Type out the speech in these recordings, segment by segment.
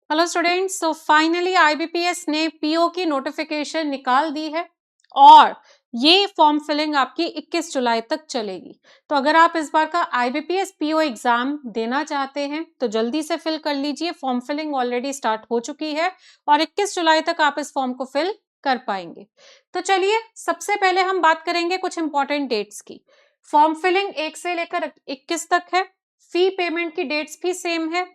Hello students, so finally IBPS ने PO की notification निकाल दी है और ये फॉर्म फिलिंग आपकी 21 जुलाई तक चलेगी। तो अगर आप इस बार का आईबीपीएस पीओ एग्जाम देना चाहते हैं तो जल्दी से फिल कर लीजिए। फॉर्म फिलिंग ऑलरेडी स्टार्ट हो चुकी है और 21 जुलाई तक आप इस फॉर्म को फिल कर पाएंगे। तो चलिए सबसे पहले हम बात करेंगे कुछ इंपॉर्टेंट डेट्स की। फॉर्म फिलिंग 1 से लेकर 21 तक है। फी पेमेंट की डेट्स भी सेम है।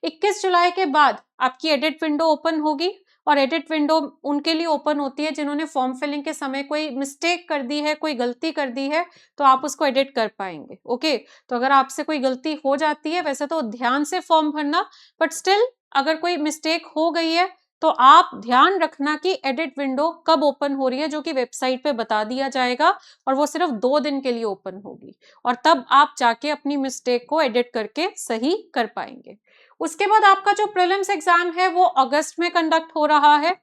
21 जुलाई के बाद आपकी एडिट विंडो ओपन होगी और एडिट विंडो उनके लिए ओपन होती है जिन्होंने फॉर्म फिलिंग के समय कोई मिस्टेक कर दी है, कोई गलती कर दी है, तो आप उसको एडिट कर पाएंगे। ओके, तो अगर आपसे कोई गलती हो जाती है, वैसे तो ध्यान से फॉर्म भरना, बट स्टिल अगर कोई मिस्टेक हो गई है तो आप ध्यान रखना कि एडिट विंडो कब ओपन हो रही है, जो कि वेबसाइट पे बता दिया जाएगा और वो सिर्फ 2 दिन के लिए ओपन होगी और तब आप जाके अपनी मिस्टेक को एडिट करके सही कर पाएंगे। उसके बाद आपका जो प्रीलिम्स एग्जाम है वो अगस्त में कंडक्ट हो रहा है।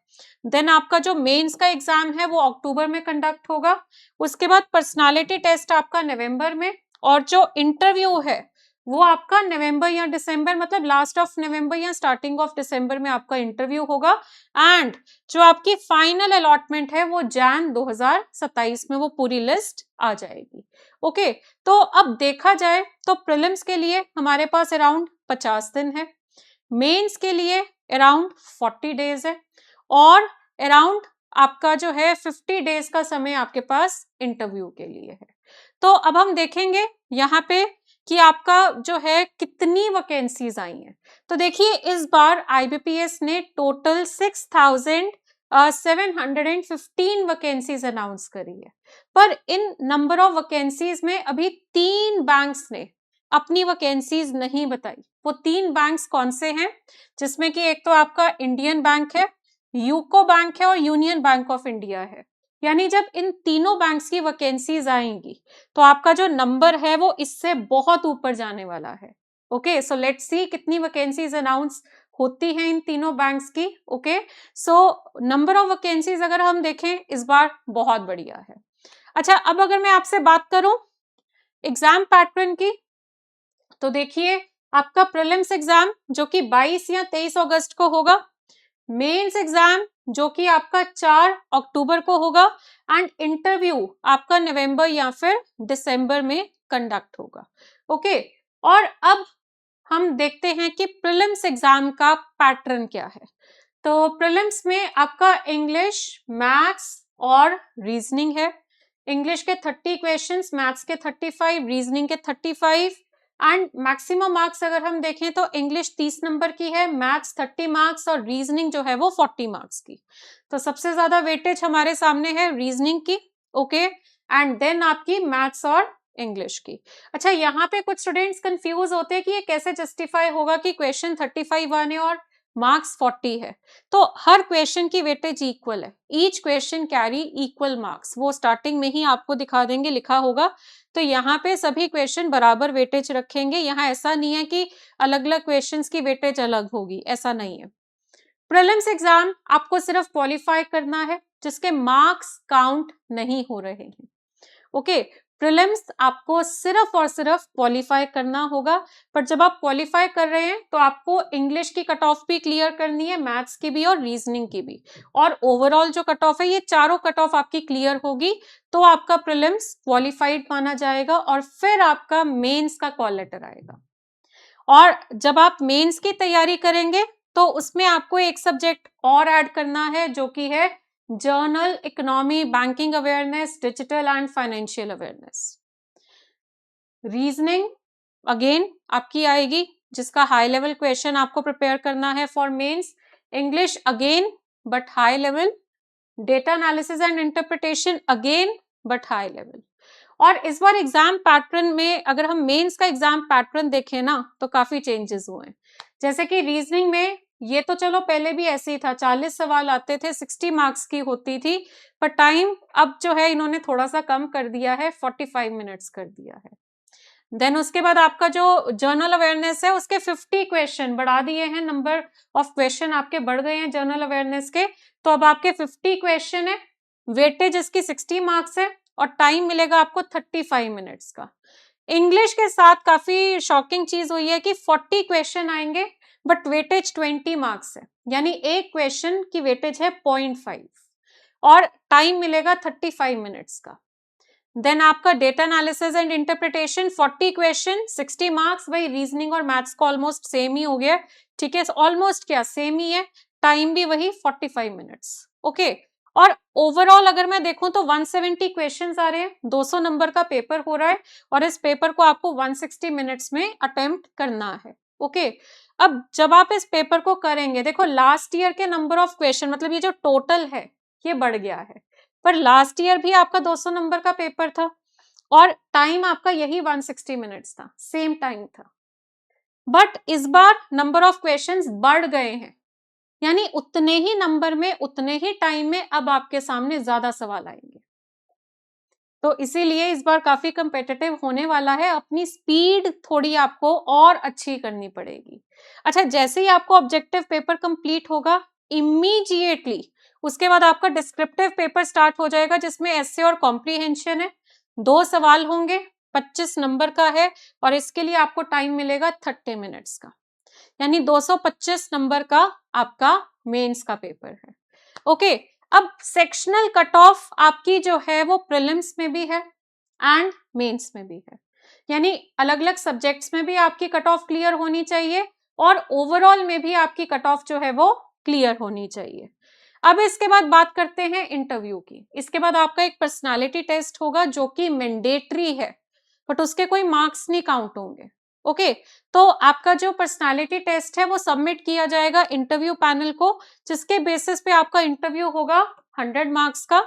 देन आपका जो मेंस का एग्जाम है वो अक्टूबर में कंडक्ट होगा। उसके बाद पर्सनालिटी टेस्ट आपका नवंबर में और जो इंटरव्यू है वो आपका नवंबर या दिसंबर, मतलब लास्ट ऑफ नवंबर या स्टार्टिंग ऑफ दिसंबर में आपका इंटरव्यू होगा। एंड जो आपकी फाइनल अलॉटमेंट है वो जैन 2027 में वो पूरी लिस्ट आ जाएगी। ओके, तो अब देखा जाए तो प्रीलिम्स के लिए हमारे पास अराउंड 50 दिन है, मेंस के लिए अराउंड 40 डेज है और अराउंड आपका जो है 50 डेज का समय आपके पास इंटरव्यू के लिए है। तो अब हम देखेंगे यहाँ पे कि आपका जो है कितनी वैकेंसीज आई हैं। तो देखिए इस बार आईबीपीएस ने टोटल 6,715 वैकेंसीज अनाउंस करी है, पर इन नंबर ऑफ वैकेंसीज में अभी 3 बैंक्स ने अपनी वैकेंसीज नहीं बताई। वो 3 बैंक्स कौन से हैं, जिसमें कि एक तो आपका इंडियन बैंक है, यूको बैंक है और यूनियन बैंक ऑफ इंडिया है। यानी जब इन तीनों बैंक्स की वैकेंसीज आएंगी तो आपका जो नंबर है वो इससे बहुत ऊपर जाने वाला है। ओके, सो लेट्स सी कितनी वैकेंसीज अनाउंस होती हैं इन तीनों बैंक्स की। Okay, so number of vacancies अगर हम देखें इस बार बहुत बढ़िया है। अच्छा, अब अगर मैं आपसे बात करूं एग्जाम पैटर्न की, तो देखिए आपका प्रीलिम्स एग्जाम जो कि 22 या 23 अगस्त को होगा, मेंस एग्जाम जो कि आपका 4 अक्टूबर को होगा एंड इंटरव्यू आपका नवंबर या फिर दिसंबर में कंडक्ट होगा। ओके, और अब हम देखते हैं कि प्रीलिम्स एग्जाम का पैटर्न क्या है। तो प्रीलिम्स में आपका इंग्लिश, मैथ्स और रीजनिंग है। इंग्लिश के 30 क्वेश्चंस, मैथ्स के 35, रीजनिंग के 35 एंड मैक्सिमम मार्क्स अगर हम देखें तो इंग्लिश 30 नंबर की है, मैथ्स 30 मार्क्स और रीजनिंग जो है वो 40 मार्क्स की। तो सबसे ज्यादा वेटेज हमारे सामने है रीजनिंग की। ओके, एंड देन आपकी मैथ्स और इंग्लिश की। अच्छा, यहाँ पे कुछ स्टूडेंट्स कंफ्यूज होते हैं कि ये कैसे जस्टिफाई होगा कि क्वेश्चन 35 आने और मार्क्स 40 है। तो हर क्वेश्चन की वेटेज इक्वल है, each question carry equal marks, वो स्टार्टिंग में ही आपको दिखा देंगे, लिखा होगा। तो यहाँ पे सभी क्वेश्चन बराबर वेटेज रखेंगे। यहाँ ऐसा नहीं है कि अलग अलग क्वेश्चंस की वेटेज अलग होगी, ऐसा नहीं है। प्रीलिम्स एग्जाम आपको सिर्फ क्वालिफाई करना है, जिसके मार्क्स काउंट नहीं हो रहे हैं। ओके, प्रीलिम्स आपको सिर्फ और सिर्फ क्वालिफाई करना होगा, पर जब आप क्वालिफाई कर रहे हैं तो आपको इंग्लिश की कट ऑफ भी क्लियर करनी है, मैथ्स की भी और रीजनिंग की भी, और ओवरऑल जो कट ऑफ है ये चारों कट ऑफ आपकी क्लियर होगी तो आपका प्रीलिम्स क्वालिफाइड माना जाएगा और फिर आपका मेंस का कॉल लेटर आएगा। और जब आप मेंस की तैयारी करेंगे तो उसमें आपको एक सब्जेक्ट और ऐड करना है जो कि है general economy, banking awareness, digital and financial awareness. Reasoning again आपकी आएगी, जिसका हाई लेवल क्वेश्चन आपको प्रिपेयर करना है for mains. English again but high level, data analysis and interpretation again but high level. और इस बार एग्जाम पैटर्न में अगर हम मेंस का एग्जाम पैटर्न देखें ना तो काफी चेंजेस हुए हैं। जैसे कि रीजनिंग में ये तो चलो पहले भी ऐसे ही था, 40 सवाल आते थे, 60 मार्क्स की होती थी, पर टाइम अब जो है इन्होंने थोड़ा सा कम कर दिया है, 45 मिनट्स कर दिया है। देन उसके बाद आपका जो जर्नल अवेयरनेस है उसके 50 क्वेश्चन बढ़ा दिए हैं, नंबर ऑफ क्वेश्चन आपके बढ़ गए हैं जर्नल अवेयरनेस के, तो अब आपके 50 क्वेश्चन है, वेटेज इसकी 60 मार्क्स है और टाइम मिलेगा आपको 35 मिनट्स का। इंग्लिश के साथ काफी शॉकिंग चीज हुई है कि 40 क्वेश्चन आएंगे, बट वेटेज 20 मार्क्स है, यानी एक क्वेश्चन की वेटेज है 0.5 और टाइम मिलेगा 35 मिनट्स का। देन आपका data analysis and interpretation 40 question 60 marks, वही रीजनिंग और मैथ्स का ऑलमोस्ट सेम ही हो गया, ठीक है, ऑलमोस्ट क्या सेम ही है, टाइम भी वही 45 मिनट्स, ओके। और ओवरऑल अगर मैं देखूं तो 170 क्वेश्चंस आ रहे हैं, 200 नंबर का पेपर हो रहा है और इस पेपर को आपको 160 मिनट्स में अटेम्प्ट करना है, ओके। अब जब आप इस पेपर को करेंगे, देखो लास्ट ईयर के नंबर ऑफ क्वेश्चन मतलब ये जो टोटल है ये बढ़ गया है, पर लास्ट ईयर भी आपका 200 नंबर का पेपर था और टाइम आपका यही 160 मिनट्स था, सेम टाइम था, बट इस बार नंबर ऑफ क्वेश्चंस बढ़ गए हैं, यानी उतने ही नंबर में उतने ही टाइम में अब आपके सामने ज्यादा सवाल आएंगे, तो इसीलिए इस बार काफी कंपेटिटिव होने वाला है, अपनी स्पीड थोड़ी आपको और अच्छी करनी पड़ेगी। अच्छा, जैसे ही आपको ऑब्जेक्टिव पेपर कंप्लीट होगा इमीडिएटली उसके बाद आपका डिस्क्रिप्टिव पेपर स्टार्ट हो जाएगा, जिसमें एसे और कॉम्प्रीहेंशन है, 2 सवाल होंगे, 25 नंबर का है और इसके लिए आपको टाइम मिलेगा 30 मिनट्स का, यानी 225 नंबर का आपका मेंस का पेपर है, ओके। अब सेक्शनल कट ऑफ आपकी जो है वो प्रीलिम्स में भी है एंड मेंस में भी है, यानी अलग अलग सब्जेक्ट्स में भी आपकी कट ऑफ क्लियर होनी चाहिए और ओवरऑल में भी आपकी कट ऑफ जो है वो क्लियर होनी चाहिए। अब इसके बाद बात करते हैं इंटरव्यू की। इसके बाद आपका एक पर्सनालिटी टेस्ट होगा जो कि मैंडेटरी है, बट उसके कोई मार्क्स नहीं काउंट होंगे, ओके। तो आपका जो पर्सनालिटी टेस्ट है वो सबमिट किया जाएगा इंटरव्यू पैनल को, जिसके बेसिस पे आपका इंटरव्यू होगा 100 मार्क्स का।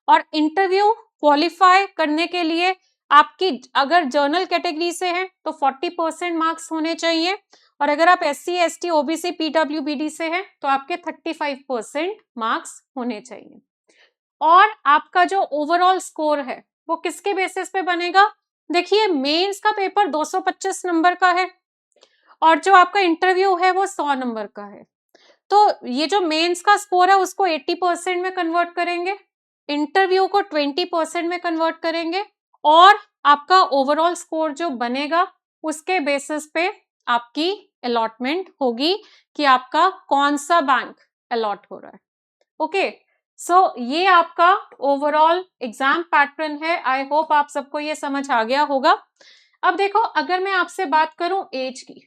और इंटरव्यू क्वालिफाई करने के लिए आपकी अगर जर्नल कैटेगरी से है तो 40% मार्क्स होने चाहिए, और अगर आप SC ST OBC PWBD से हैं तो आपके 35% मार्क्स होने चाहिए। और आपका जो ओवरऑल स्कोर है वो किसके बेसिस पे बनेगा, देखिए मेंस का पेपर 225 नंबर का है और जो आपका इंटरव्यू है वो 100 नंबर का है, तो ये जो मेंस का स्कोर है उसको 80% में कन्वर्ट करेंगे, इंटरव्यू को 20% में कन्वर्ट करेंगे और आपका ओवरऑल स्कोर जो बनेगा उसके बेसिस पे आपकी अलॉटमेंट होगी कि आपका कौन सा बैंक अलॉट हो रहा है, ओके। सो ये आपका ओवरऑल एग्जाम पैटर्न है। आई होप आप सबको ये समझ आ गया होगा। अब देखो, अगर मैं आपसे बात करूं एज की,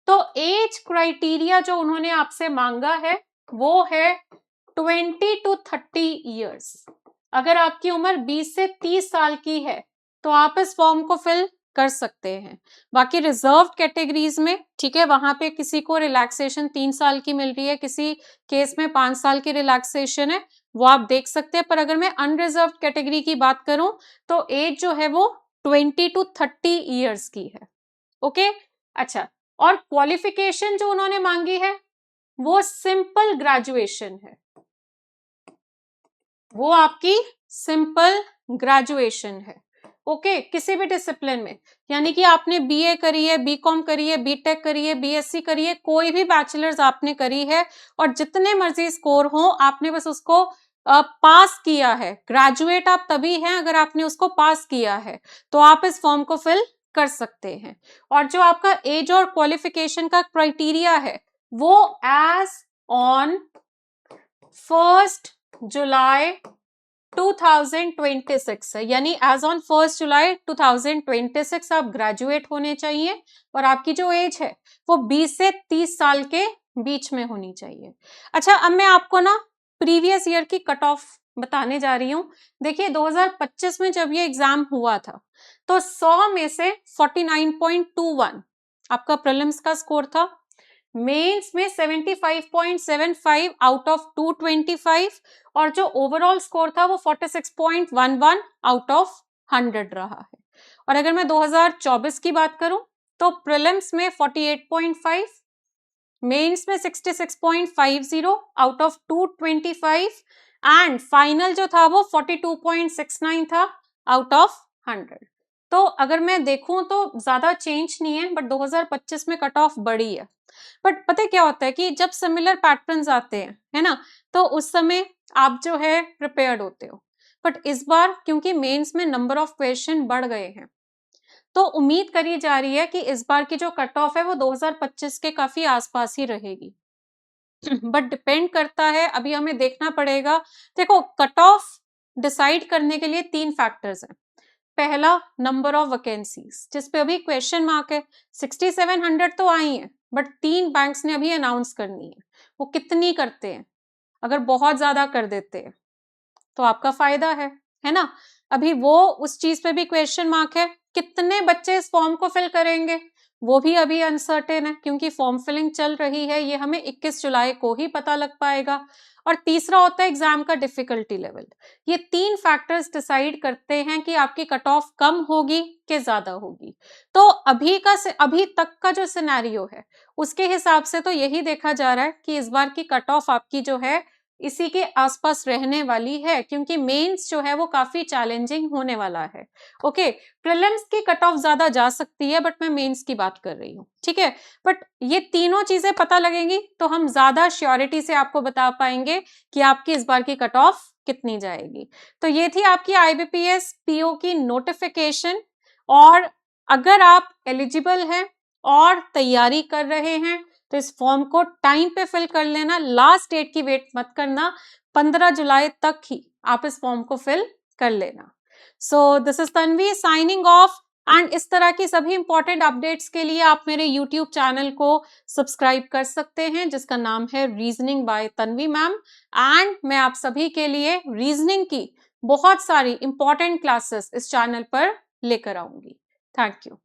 तो एज क्राइटेरिया जो उन्होंने आपसे मांगा है वो है 20 to 30 ईयर्स। अगर आपकी उम्र 20 से 30 साल की है तो आप इस फॉर्म को फिल कर सकते हैं। बाकी रिजर्व कैटेगरीज में, ठीक है, वहां पे किसी को रिलैक्सेशन 3 साल की मिल रही है, किसी केस में 5 साल की रिलैक्सेशन है, वो आप देख सकते हैं। पर अगर मैं अनरिजर्व कैटेगरी की बात करूं तो एज जो है वो 20 to 30 ईयर्स की है, ओके। अच्छा, और क्वालिफिकेशन जो उन्होंने मांगी है वो सिंपल ग्रेजुएशन है, वो आपकी सिंपल ग्रेजुएशन है, ओके, किसी भी डिसिप्लिन में, यानी कि आपने बीए करी है, बीकॉम करी है, बीटेक करी है, बीएससी करी है, कोई भी बैचलर्स आपने करी है और जितने मर्जी स्कोर हो आपने बस उसको पास किया है। ग्रेजुएट आप तभी हैं अगर आपने उसको पास किया है, तो आप इस फॉर्म को फिल कर सकते हैं। और जो आपका एज और क्वालिफिकेशन का क्राइटेरिया है वो एज ऑन 1 जुलाई 2026 है, यानी एज ऑन 1 जुलाई 2026 आप ग्रेजुएट होने चाहिए और आपकी जो एज है वो 20 से 30 साल के बीच में होनी चाहिए। अच्छा, अब मैं आपको ना प्रीवियस ईयर की कट ऑफ बताने जा रही हूँ। देखिए 2025 में जब ये एग्जाम हुआ था तो 100 में से 49.21 आपका प्रीलिम्स का स्कोर था, मेंस में 75.75 आउट ऑफ 225 और जो ओवरऑल स्कोर था वो 46.11 आउट ऑफ 100 रहा है। और अगर मैं 2024 की बात करूं तो प्रीलिम्स में 48.5, मेंस में 66.50 आउट ऑफ 225 एंड फाइनल जो था वो 42.69 था आउट ऑफ 100। तो अगर मैं देखूं तो ज्यादा चेंज नहीं है, बट 2025 में कट ऑफ बढ़ी है। बट पता क्या होता है कि जब सिमिलर पैटर्न्स आते हैं, है ना, तो उस समय आप जो है प्रिपेयर्ड होते हो। बट इस बार क्योंकि मेंस में नंबर ऑफ क्वेश्चन बढ़ गए हैं तो उम्मीद करी जा रही है कि इस बार की जो कट ऑफ है वो 2025 के काफी आसपास ही रहेगी। बट डिपेंड करता है, अभी हमें देखना पड़ेगा। देखो, कट ऑफ डिसाइड करने के लिए 3 फैक्टर्स हैं। पहला, नंबर ऑफ वैकेंसीज, जिस पे अभी क्वेश्चन मार्क है। 6700 तो आई हैं, बट 3 बैंक्स ने अभी अनाउंस करनी है। वो कितनी करते हैं? अगर बहुत ज्यादा कर देते हैं तो आपका फायदा है ना? अभी वो उस चीज पे भी क्वेश्चन मार्क है। कितने बच्चे इस फॉर्म को फिल करेंगे वो भी अभी अनसर्टेन है, क्योंकि फॉर्म फिलिंग चल रही है। ये हमें 21 जुलाई को ही पता लग पाएगा। और तीसरा होता है एग्जाम का डिफिकल्टी लेवल। ये 3 फैक्टर्स डिसाइड करते हैं कि आपकी कट ऑफ कम होगी कि ज्यादा होगी। तो अभी तक का जो सिनेरियो है उसके हिसाब से तो यही देखा जा रहा है कि इस बार की कट ऑफ आपकी जो है इसी के आसपास रहने वाली है, क्योंकि मेंस जो है वो काफी चैलेंजिंग होने वाला है। ओके, प्रीलिम्स की कट ऑफ ज्यादा जा सकती है, बट मैं मेंस की बात कर रही हूँ, ठीक है। बट ये तीनों चीजें पता लगेंगी तो हम ज्यादा श्योरिटी से आपको बता पाएंगे कि आपकी इस बार की कट ऑफ कितनी जाएगी। तो ये थी आपकी IBPS PO की नोटिफिकेशन। और अगर आप एलिजिबल हैं और तैयारी कर रहे हैं तो इस फॉर्म को टाइम पे फिल कर लेना। लास्ट डेट की वेट मत करना, 15 जुलाई तक ही आप इस फॉर्म को फिल कर लेना। So this is Tanvi signing off. And इस तरह की सभी इंपॉर्टेंट अपडेट्स के लिए आप मेरे YouTube चैनल को सब्सक्राइब कर सकते हैं, जिसका नाम है reasoning bye Tanvi ma'am. And मैं आप सभी के लिए रीजनिंग की बहुत सारी इंपॉर्टेंट क्लासेस इस चैनल पर लेकर आऊंगी। Thank you.